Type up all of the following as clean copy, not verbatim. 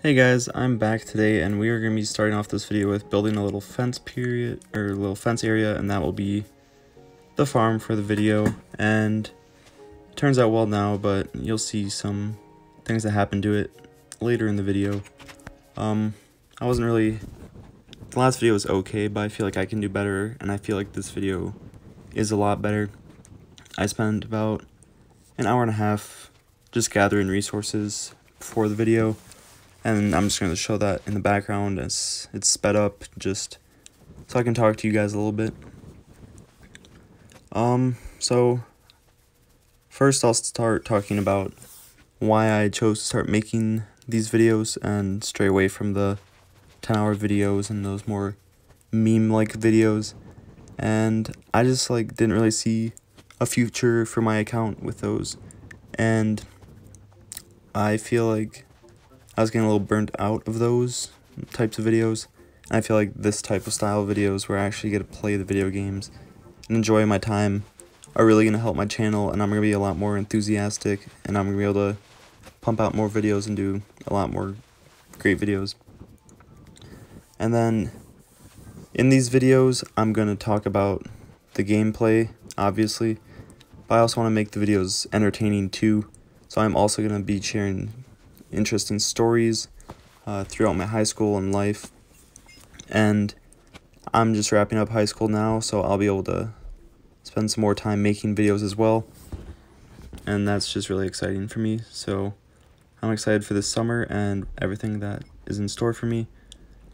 Hey guys, I'm back today and we are going to be starting off this video with building a little fence area, and that will be the farm for the video. And it turns out well now, but you'll see some things that happen to it later in the video. I wasn't really, the last video was okay, but I feel like I can do better, and I feel like this video is a lot better. I spent about an hour and a half just gathering resources before the video. And I'm just going to show that in the background as it's sped up, just so I can talk to you guys a little bit. So first I'll start talking about why I chose to start making these videos and stray away from the 10-hour videos and those more meme-like videos. And I just didn't really see a future for my account with those, and I feel like I was getting a little burnt out of those types of videos, and I feel like this type of style of videos where I actually get to play the video games and enjoy my time are really going to help my channel, and I'm going to be a lot more enthusiastic, and I'm going to be able to pump out more videos and do a lot more great videos. And then in these videos, I'm going to talk about the gameplay, obviously, but I also want to make the videos entertaining too, so I'm also going to be sharing interesting stories throughout my high school and life. And I'm just wrapping up high school now, so I'll be able to spend some more time making videos as well, and that's just really exciting for me. So I'm excited for this summer and everything that is in store for me.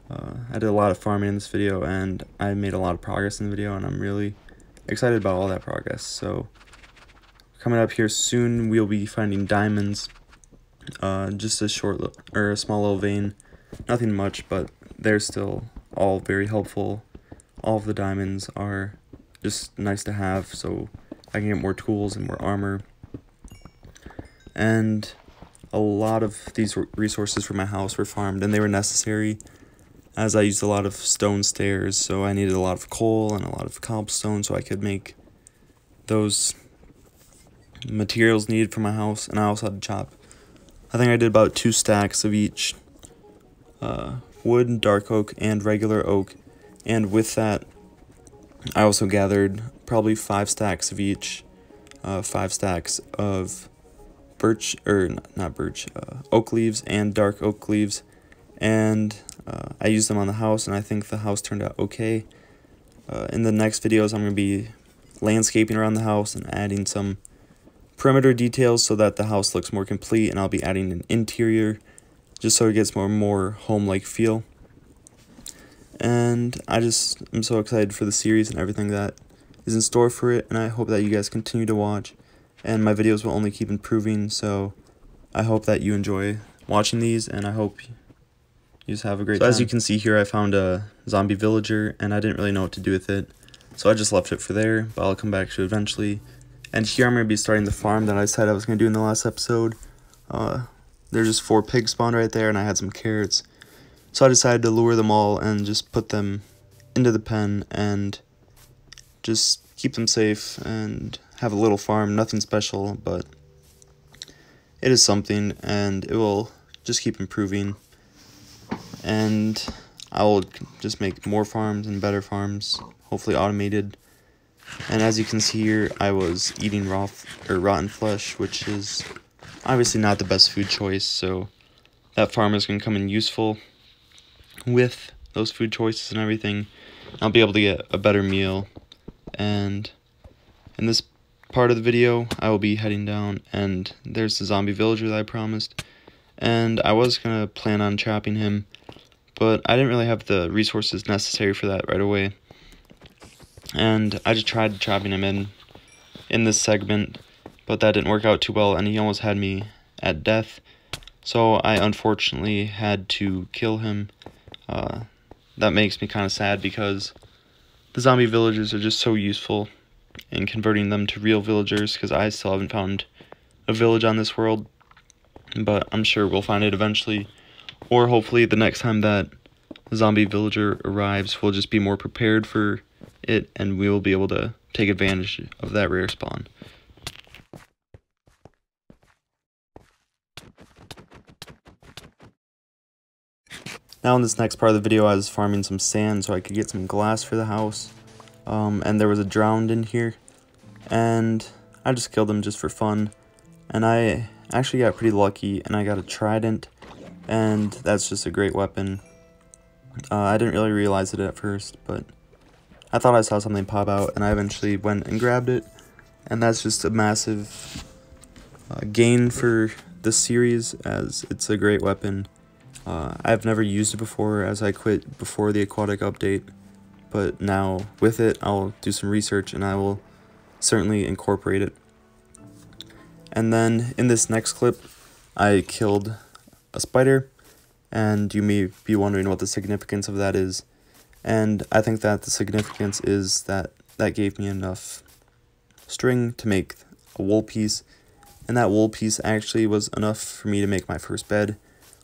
I did a lot of farming in this video, and I made a lot of progress in the video, and I'm really excited about all that progress. So coming up here soon, we'll be finding diamonds. Just a small little vein, nothing much, but they're still all very helpful. All of the diamonds are just nice to have, so I can get more tools and more armor. And a lot of these resources for my house were farmed, and they were necessary as I used a lot of stone stairs, so I needed a lot of coal and a lot of cobblestone so I could make those materials needed for my house. And I also had to chop, I think I did about 2 stacks of each wood, dark oak, and regular oak. And with that, I also gathered probably 5 stacks of each, 5 stacks of oak leaves and dark oak leaves. And I used them on the house, and I think the house turned out okay. In the next videos, I'm going to be landscaping around the house and adding some perimeter details so that the house looks more complete, and I'll be adding an interior just so it gets more home-like feel. And I'm so excited for the series and everything that is in store for it, and I hope that you guys continue to watch, and my videos will only keep improving. So I hope that you enjoy watching these, and I hope you just have a great time. As you can see here, I found a zombie villager, and I didn't really know what to do with it, so I just left it for there, but I'll come back to it eventually. And here I'm going to be starting the farm that I said I was going to do in the last episode. There's just 4 pigs spawned right there, and I had some carrots. So I decided to lure them all and just put them into the pen and just keep them safe and have a little farm. Nothing special, but it is something, and it will just keep improving. And I will just make more farms and better farms, hopefully automated. And as you can see here, I was eating rotten flesh, which is obviously not the best food choice, so that farm is going to come in useful with those food choices and everything. I'll be able to get a better meal. And in this part of the video, I will be heading down, and there's the zombie villager that I promised. And I was going to plan on trapping him, but I didn't really have the resources necessary for that right away. And I just tried trapping him in this segment, but that didn't work out too well, and he almost had me at death. So I unfortunately had to kill him. That makes me kind of sad because the zombie villagers are just so useful in converting them to real villagers, because I still haven't found a village on this world, but I'm sure we'll find it eventually. Or hopefully the next time that the zombie villager arrives, we'll just be more prepared for it, and we will be able to take advantage of that rare spawn. Now in this next part of the video, I was farming some sand so I could get some glass for the house. And there was a drowned in here, and I just killed him just for fun. And I actually got pretty lucky, and I got a trident, and that's just a great weapon. I didn't really realize it at first, but I thought I saw something pop out, and I eventually went and grabbed it. And that's just a massive gain for this series, as it's a great weapon. I've never used it before, as I quit before the aquatic update, but now with it I'll do some research and I will certainly incorporate it. And then in this next clip I killed a spider, and you may be wondering what the significance of that is. And I think that the significance is that that gave me enough string to make a wool piece, and that wool piece actually was enough for me to make my first bed,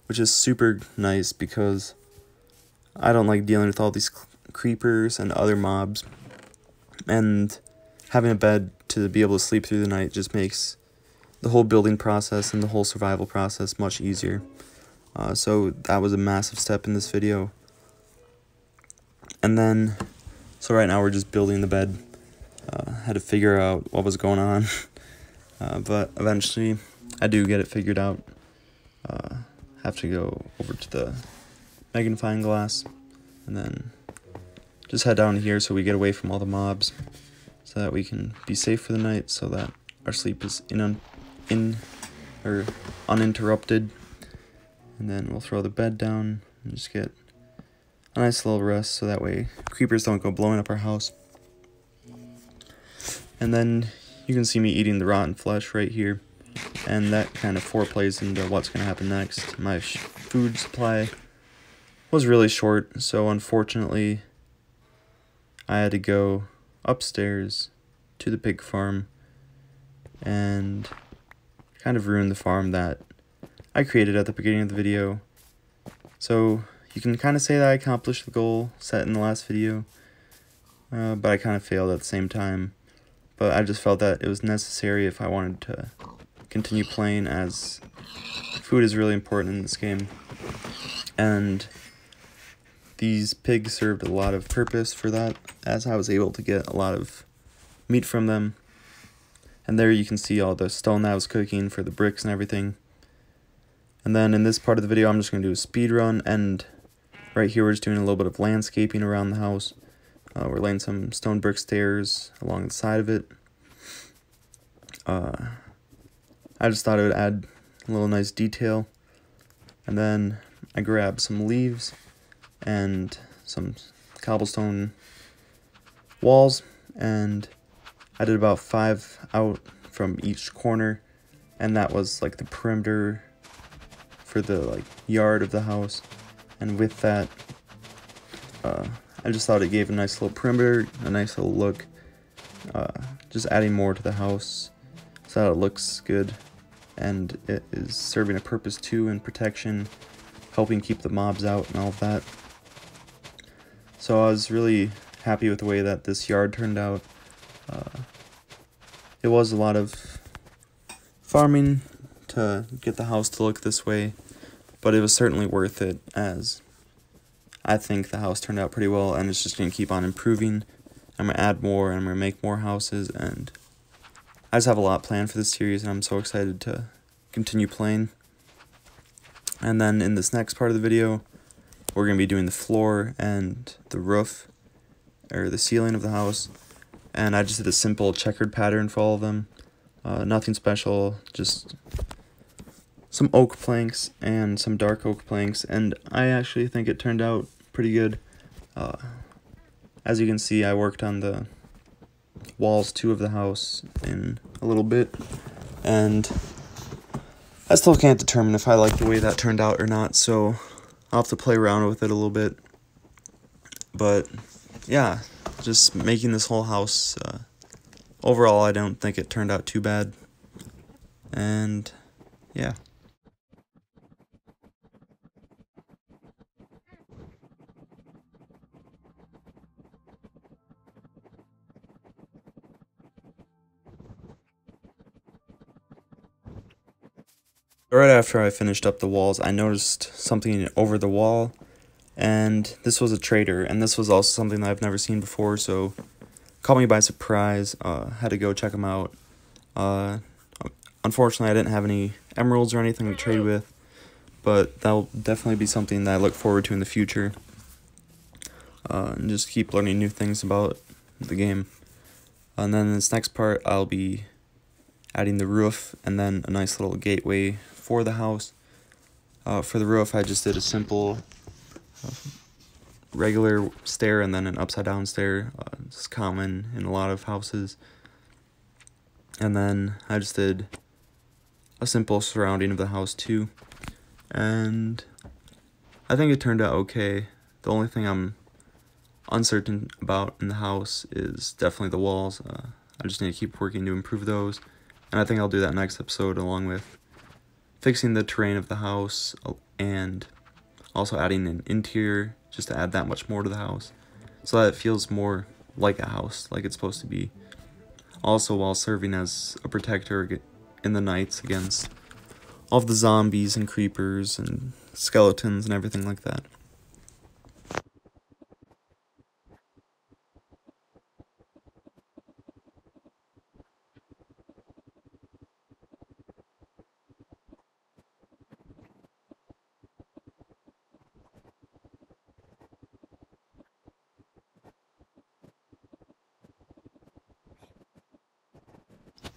which is super nice because I don't like dealing with all these creepers and other mobs, and having a bed to be able to sleep through the night just makes the whole building process and the whole survival process much easier. So that was a massive step in this video. And then, so right now we're just building the bed. Had to figure out what was going on, but eventually I do get it figured out. Have to go over to the magnifying glass and then just head down here so we get away from all the mobs, so that we can be safe for the night, so that our sleep is uninterrupted. And then we'll throw the bed down and just get a nice little rest, so that way creepers don't go blowing up our house. And then you can see me eating the rotten flesh right here, and that kind of foreplays into what's going to happen next. My food supply was really short, so unfortunately I had to go upstairs to the pig farm and kind of ruin the farm that I created at the beginning of the video. So you can kind of say that I accomplished the goal set in the last video, but I kind of failed at the same time. But I just felt that it was necessary if I wanted to continue playing, as food is really important in this game. And these pigs served a lot of purpose for that, as I was able to get a lot of meat from them. And there you can see all the stone that I was cooking for the bricks and everything. And then in this part of the video I'm just going to do a speed run, and right here we're just doing a little bit of landscaping around the house. We're laying some stone brick stairs along the side of it. I just thought it would add a little nice detail. And then I grabbed some leaves and some cobblestone walls, and I did about 5 out from each corner, and that was like the perimeter for the yard of the house. And with that, I just thought it gave a nice little perimeter, a nice little look, just adding more to the house so that it looks good, and it is serving a purpose too in protection, helping keep the mobs out and all of that. So I was really happy with the way that this yard turned out. It was a lot of farming to get the house to look this way, but it was certainly worth it, as I think the house turned out pretty well, and it's just going to keep on improving. I'm going to add more, and I'm going to make more houses, and I just have a lot planned for this series, and I'm so excited to continue playing. And then in this next part of the video, we're going to be doing the floor and the roof, or the ceiling of the house. And I just did a simple checkered pattern for all of them. Nothing special, just some oak planks and some dark oak planks, and I actually think it turned out pretty good. As you can see, I worked on the walls too of the house in a little bit, and I still can't determine if I like the way that turned out or not, so I'll have to play around with it a little bit. But yeah, just making this whole house, overall I don't think it turned out too bad, and yeah. Right after I finished up the walls, I noticed something over the wall, and this was a trader, and this was also something that I've never seen before, so caught me by surprise. Had to go check them out. Unfortunately, I didn't have any emeralds or anything to trade with, but that'll definitely be something that I look forward to in the future, and just keep learning new things about the game. And then in this next part, I'll be adding the roof and then a nice little gateway for the house. For the roof, I just did a simple regular stair and then an upside down stair. It's common in a lot of houses. And then I just did a simple surrounding of the house too. And I think it turned out okay. The only thing I'm uncertain about in the house is definitely the walls. I just need to keep working to improve those, and I think I'll do that next episode, along with fixing the terrain of the house and also adding an interior just to add that much more to the house so that it feels more like a house, like it's supposed to be, also while serving as a protector in the nights against all of the zombies and creepers and skeletons and everything like that.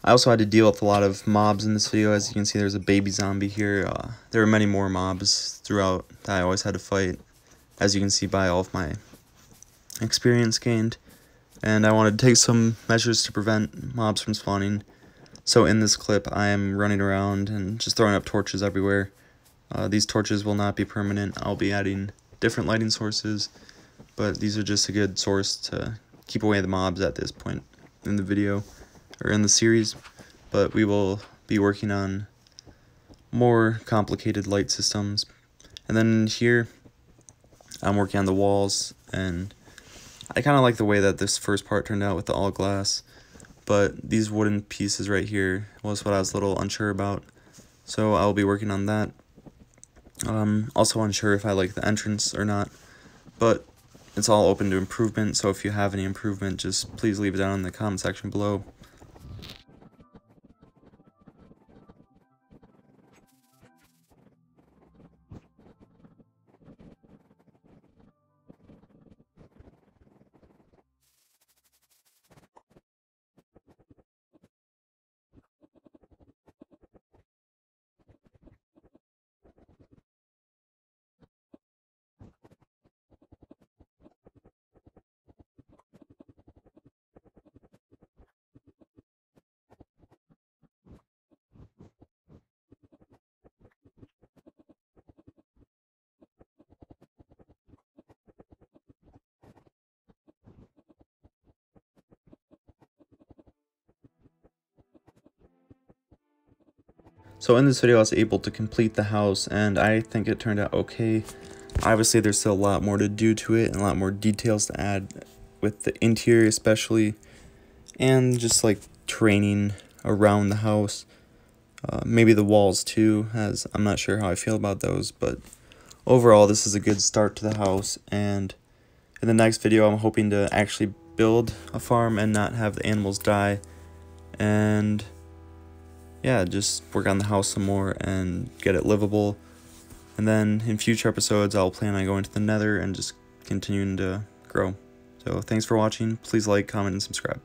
I also had to deal with a lot of mobs in this video. As you can see, there's a baby zombie here. There were many more mobs throughout that I always had to fight, as you can see by all of my experience gained. And I wanted to take some measures to prevent mobs from spawning. So in this clip, I am running around and just throwing up torches everywhere. These torches will not be permanent. I'll be adding different lighting sources, but these are just a good source to keep away the mobs at this point in the video, or in the series. But we will be working on more complicated light systems. And then here, I'm working on the walls, and I kind of like the way that this first part turned out with the all glass, but these wooden pieces right here was what I was a little unsure about, so I'll be working on that. Also unsure if I like the entrance or not, but it's all open to improvement, so if you have any improvement, just please leave it down in the comment section below. So in this video, I was able to complete the house, and I think it turned out okay. Obviously, there's still a lot more to do to it, and a lot more details to add with the interior especially, and just like training around the house. Maybe the walls too, as I'm not sure how I feel about those, but overall, this is a good start to the house. And in the next video, I'm hoping to actually build a farm and not have the animals die, and yeah, just work on the house some more and get it livable. And then in future episodes, I'll plan on going to the Nether and just continuing to grow. So thanks for watching. Please like, comment, and subscribe.